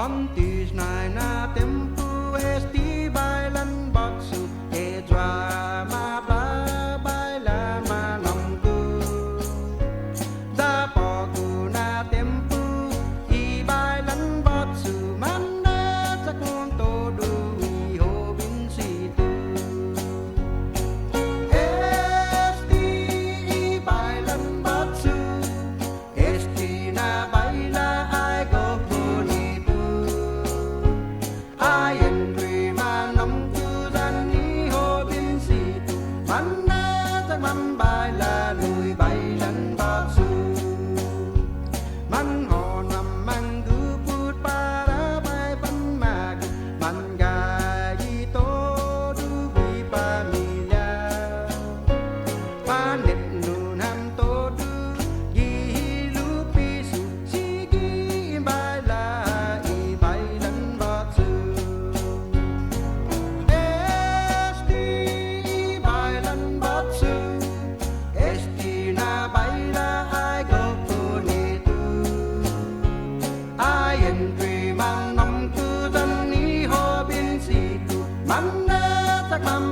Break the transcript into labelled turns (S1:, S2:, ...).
S1: Montis na tempo esti bailan botsu e drama baila manamku da pogu na tempo i bailan botsu manna sakon todo i hobin situ esti i bailan botsu esti na baila ai go man bay la lùi bay lăn bọt su man họ nằm mang cứ phút ba đã bay bắn mạc man gà đi tô đu vi ba mi la ba nét nụ nam tô đu gi lu pi su chi gi bay la i bay lăn bọt su esti bay lăn bọt su Dream ang nam ku dan ni ho bin si tu man na tak mam